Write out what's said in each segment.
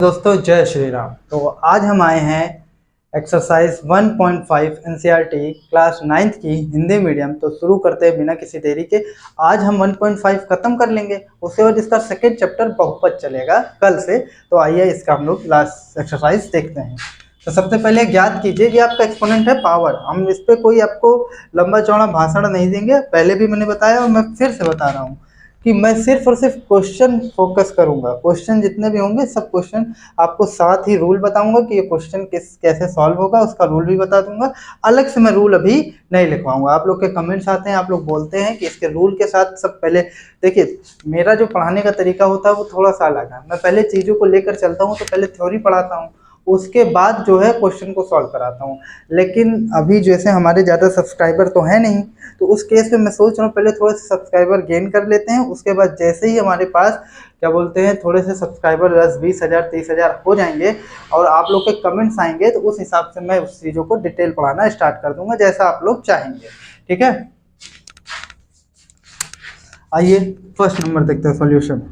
दोस्तों जय श्री राम। तो आज हम आए हैं एक्सरसाइज 1.5 एनसीईआरटी क्लास 9th की हिंदी मीडियम। तो शुरू करते हैं बिना किसी देरी के। आज हम 1.5 खत्म कर लेंगे, उसके बाद इसका सेकेंड चैप्टर बहुपद चलेगा कल से। तो आइए इसका हम लोग लास्ट एक्सरसाइज देखते हैं। तो सबसे पहले ज्ञात कीजिए, ये आपका एक्सपोनेंट है पावर। हम इस पर कोई आपको लंबा चौड़ा भाषण नहीं देंगे, पहले भी मैंने बताया और मैं फिर से बता रहा हूँ कि मैं सिर्फ और सिर्फ क्वेश्चन फोकस करूंगा। क्वेश्चन जितने भी होंगे सब क्वेश्चन आपको साथ ही रूल बताऊंगा कि ये क्वेश्चन कैसे सॉल्व होगा, उसका रूल भी बता दूंगा। अलग से मैं रूल अभी नहीं लिखवाऊंगा। आप लोग के कमेंट्स आते हैं, आप लोग बोलते हैं कि इसके रूल के साथ सब पहले देखिए। मेरा जो पढ़ाने का तरीका होता है वो थोड़ा सा अलग है। मैं पहले चीज़ों को लेकर चलता हूँ, तो पहले थ्योरी पढ़ाता हूँ, उसके बाद जो है क्वेश्चन को सॉल्व कराता हूँ। लेकिन अभी जैसे हमारे ज़्यादा सब्सक्राइबर तो है नहीं, तो उस केस में मैं सोच रहा हूँ पहले थोड़े से सब्सक्राइबर गेन कर लेते हैं, उसके बाद जैसे ही हमारे पास क्या बोलते हैं थोड़े से सब्सक्राइबर 10-20 हज़ार 30 हज़ार हो जाएंगे और आप लोग के कमेंट्स आएंगे, तो उस हिसाब से मैं उस चीज़ों को डिटेल पढ़ाना स्टार्ट कर दूंगा जैसा आप लोग चाहेंगे। ठीक है, आइए फर्स्ट नंबर देखते हैं सॉल्यूशन।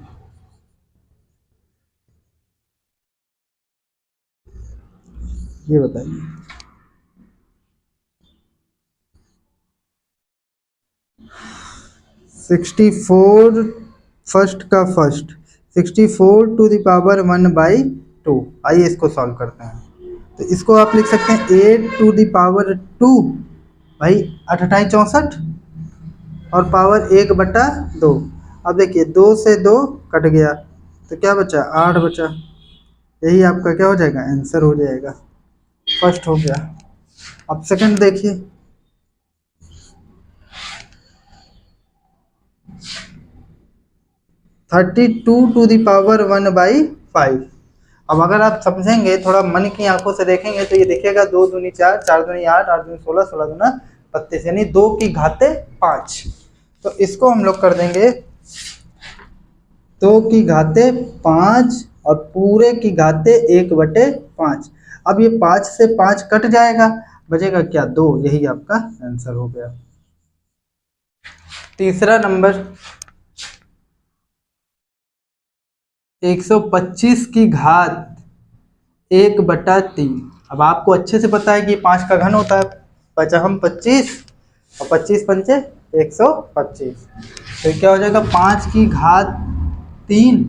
ये बताइए 64 फर्स्ट का फर्स्ट 64 टू द पावर 1/2। आइए इसको सॉल्व करते हैं। तो इसको आप लिख सकते हैं 8 टू द पावर 2। भाई 8×8 = 64 और पावर 1/2। अब देखिए 2 से 2 कट गया तो क्या बचा, 8 बचा। यही आपका क्या हो जाएगा, आंसर हो जाएगा। फर्स्ट हो गया। अब सेकंड देखिए 32 टू द पावर 1/5। अब अगर आप समझेंगे, थोड़ा मन की आंखों से देखेंगे, तो ये देखिएगा 2 दूनी 4, 4 दूनी 8, 8 दूनी 16, 16 दूना 32, यानी 2 की घाते 5। तो इसको हम लोग कर देंगे 2 की घाते 5 और पूरे की घाते 1/5। अब ये 5 से 5 कट जाएगा, बचेगा क्या, 2। यही आपका आंसर हो गया। तीसरा नंबर 125 की घात 1/3। अब आपको अच्छे से पता है कि 5 का घन होता है, बचा हम 25 और 25 पंचे 125। तो क्या हो जाएगा, 5 की घात 3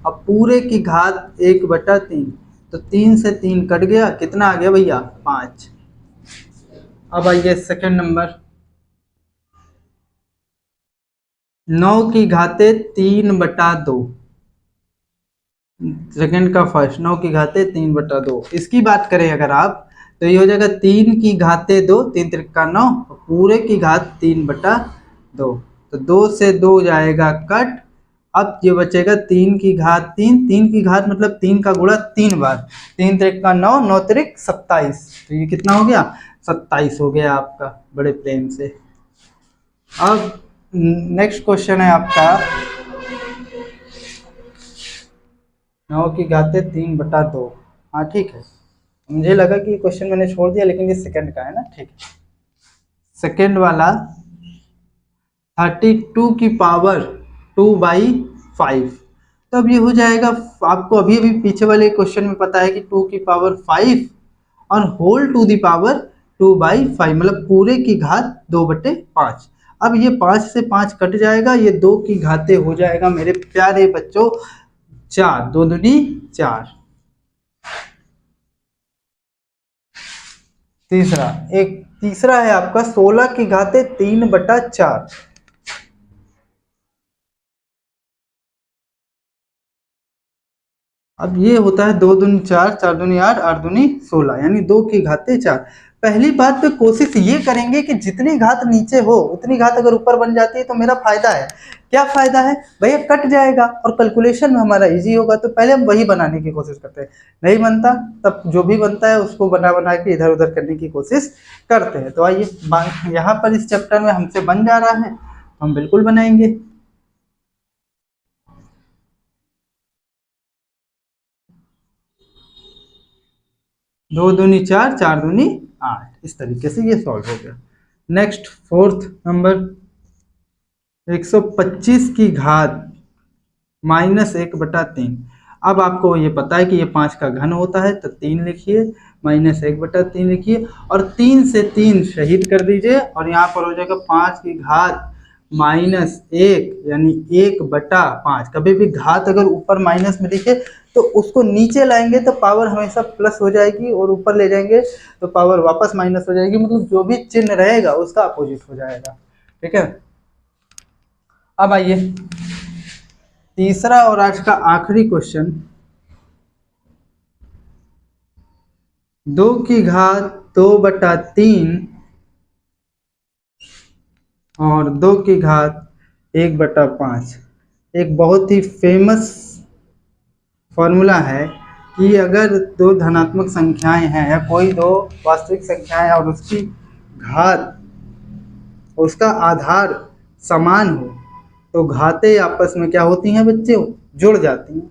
और पूरे की घात 1/3। तो 3 से 3 कट गया, कितना आ गया भैया, 5। अब आइए सेकंड नंबर 9 की घाते 3/2। सेकंड का फर्स्ट 9 की घाते 3/2। इसकी बात करें अगर आप, तो ये हो जाएगा 3 की घाते 2, 3 त्रिका 9, पूरे की घात 3/2। तो 2 से 2 जाएगा कट। अब ये बचेगा 3 की घात 3, 3 की घात मतलब 3 का गुणा 3 बार, 3 त्रिका 9, 9 त्रिक 27। तो ये कितना हो गया, 27 हो गया आपका, बड़े प्रेम से। अब नेक्स्ट क्वेश्चन है आपका 9 की घाते 3/2। हाँ ठीक है, मुझे लगा कि क्वेश्चन मैंने छोड़ दिया, लेकिन ये सेकंड का है ना, ठीक है। सेकंड वाला 32 की पावर 2/5। तो अब ये हो जाएगा, आपको अभी अभी पीछे वाले क्वेश्चन में पता है कि 2 की पावर 5 और होल टू दी पावर 2/5, मतलब पूरे की घात 2/5। अब ये 5 से 5 कट जाएगा, ये 2 की घाते हो जाएगा मेरे प्यारे बच्चों 4, 2 दूनी 4। तीसरा है आपका 16 की घाते 3/4। अब ये होता है 2 दूनी 4, 4 दूनी 8, 8 दूनी 16, यानी 2 की घाते 4। पहली बात तो कोशिश ये करेंगे कि जितनी घात नीचे हो उतनी घात अगर ऊपर बन जाती है तो मेरा फायदा है। क्या फायदा है भैया, कट जाएगा और कैलकुलेशन में हमारा इजी होगा। तो पहले हम वही बनाने की कोशिश करते हैं, नहीं बनता तब जो भी बनता है उसको बना बना के इधर उधर करने की कोशिश करते हैं। तो आइए, यहाँ पर इस चैप्टर में हमसे बन जा रहा है, हम बिल्कुल बनाएंगे। 2 दूनी 4, 4 दूनी 8, इस तरीके से ये सॉल्व हो गया। नेक्स्ट फोर्थ नंबर 125 की घात -1/3। अब आपको ये पता है कि ये 5 का घन होता है, तो 3 लिखिए, -1/3 लिखिए और 3 से 3 शहीद कर दीजिए और यहाँ पर हो जाएगा 5 की घात -1 यानी 1/5। कभी भी घात अगर ऊपर माइनस में लिखे तो उसको नीचे लाएंगे तो पावर हमेशा प्लस हो जाएगी और ऊपर ले जाएंगे तो पावर वापस माइनस हो जाएगी, मतलब जो भी चिन्ह रहेगा उसका अपोजिट हो जाएगा। ठीक है, अब आइए तीसरा और आज का आखिरी क्वेश्चन, 2 की घात 2/3 और 2 की घात 1/5। एक बहुत ही फेमस फॉर्मूला है कि अगर दो धनात्मक संख्याएं हैं या कोई दो वास्तविक संख्याएं और उसकी घात, उसका आधार समान हो तो घातें आपस में क्या होती हैं बच्चों, जुड़ जाती हैं।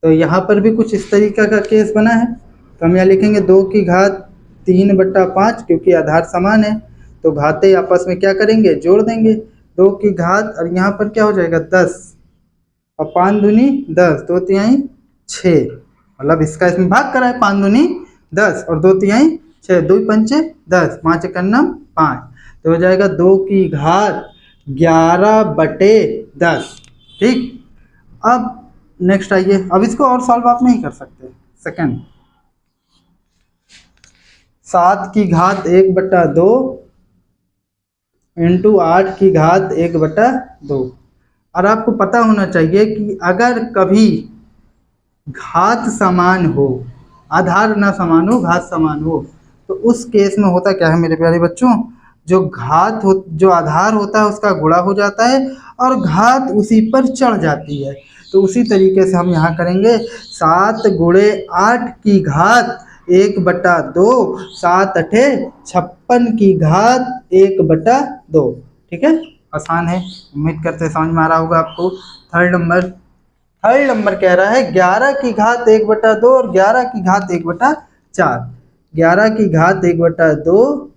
तो यहाँ पर भी कुछ इस तरीका का केस बना है, तो हम यहाँ लिखेंगे 2 की घात 3/5 क्योंकि आधार समान है तो घातें आपस में क्या करेंगे, जोड़ देंगे। 2 की घात और यहाँ पर क्या हो जाएगा 10 और 5 दूनी 10, 2 तिहाई 6, मतलब इसका इसमें भाग करा है, 5 दूनी 10 और 2 तिहाई 6, 2 पंचे 10, 5 एकम 5, तो हो जाएगा 2 की घात 11/10। ठीक, अब नेक्स्ट आइए, अब इसको और सॉल्व आप नहीं कर सकते। सेकंड, 7 की घात 1/2 इंटू 8 की घात 1/2। और आपको पता होना चाहिए कि अगर कभी घात समान हो, आधार ना समान हो, घात समान हो, तो उस केस में होता क्या है मेरे प्यारे बच्चों, जो घात हो, जो आधार होता है उसका गुणा हो जाता है और घात उसी पर चढ़ जाती है। तो उसी तरीके से हम यहाँ करेंगे 7 गुणे 8 की घात 1/2, 7 अठे 56 की घात 1/2। ठीक है, आसान है, उम्मीद करते समझ में आ रहा होगा आपको। थर्ड नंबर कह रहा है 11 की घात 1/2 और 11 की घात 1/4। 11 की घात 1/2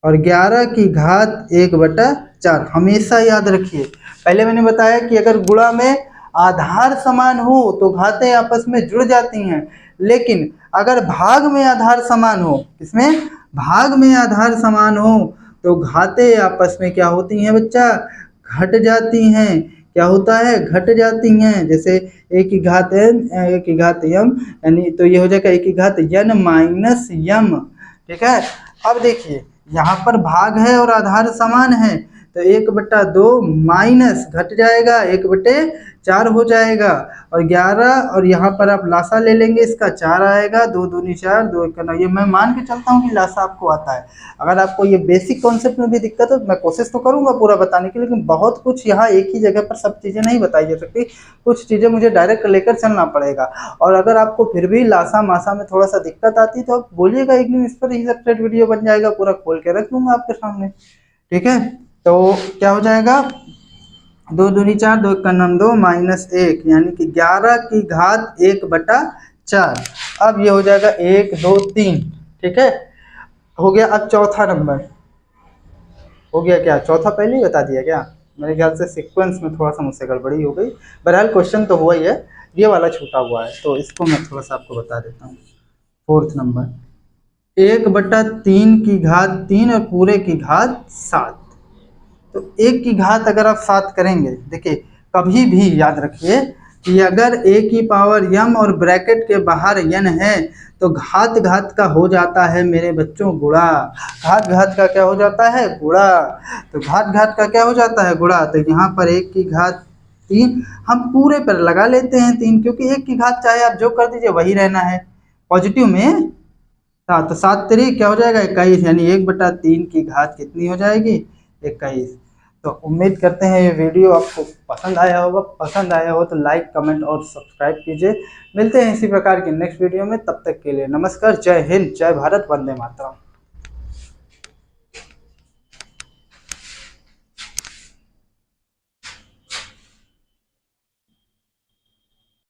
और 11 की घात 1/4 हमेशा याद रखिए। पहले मैंने बताया कि अगर गुणा में आधार समान हो तो घातें आपस में जुड़ जाती हैं, लेकिन अगर भाग में आधार समान हो, इसमें भाग में आधार समान हो तो घातें आपस में क्या होती हैं बच्चा, घट जाती हैं। क्या होता है, घट जाती हैं। जैसे a की घात n, a की घात m, यानी तो ये हो जाएगा a की घात n माइनस m। ठीक है, अब देखिए यहाँ पर भाग है और आधार समान है तो 1/2 माइनस घट जाएगा 1/4 हो जाएगा और 11 और यहाँ पर आप लासा ले लेंगे, इसका 4 आएगा, 2 दूनी 4, 2 एक 9। ये मैं मान के चलता हूँ कि लासा आपको आता है। अगर आपको ये बेसिक कॉन्सेप्ट में भी दिक्कत हो तो मैं कोशिश तो करूँगा पूरा बताने की, लेकिन बहुत कुछ यहाँ एक ही जगह पर सब चीज़ें नहीं बताई जा सकती, कुछ चीज़ें मुझे डायरेक्ट लेकर चलना पड़ेगा। और अगर आपको फिर भी लासा मासा में थोड़ा सा दिक्कत आती तो आप बोलिएगा, एक दिन इस पर ही सेपरेट वीडियो बन जाएगा, पूरा खोल के रख दूंगा आपके सामने। ठीक है, तो क्या हो जाएगा, 2 दूनी 4, 2 का नाम 2 माइनस 1 यानी कि 11 की घात 1/4। अब ये हो जाएगा 1 2 3। ठीक है, हो गया। अब चौथा नंबर हो गया, क्या चौथा पहले ही बता दिया क्या, मेरे ख्याल से सीक्वेंस में थोड़ा सा मुझसे गड़बड़ी हो गई। बहरहाल क्वेश्चन तो हुआ ही है, ये वाला छूटा हुआ है तो इसको मैं थोड़ा सा आपको बता देता हूँ। फोर्थ नंबर 1/3 की घात 3 और पूरे की घात 7। तो 1 की घात अगर आप 7 करेंगे, देखिए कभी भी याद रखिए कि अगर a की पावर m और ब्रैकेट के बाहर n है तो घात घात का हो जाता है मेरे बच्चों गुणा। घात घात का क्या हो जाता है, गुणा। तो घात घात का क्या हो जाता है, गुणा। तो यहाँ पर 1 की घात 3 हम पूरे पर लगा लेते हैं 3, क्योंकि 1 की घात चाहे आप जो कर दीजिए वही रहना है पॉजिटिव में। तो 7 3 क्या हो जाएगा 21, यानी 1/3 की घात कितनी हो जाएगी, 21। तो उम्मीद करते हैं ये वीडियो आपको पसंद आया होगा। पसंद आया हो तो लाइक कमेंट और सब्सक्राइब कीजिए। मिलते हैं इसी प्रकार की नेक्स्ट वीडियो में, तब तक के लिए नमस्कार, जय हिंद, जय भारत, वंदे मातरम।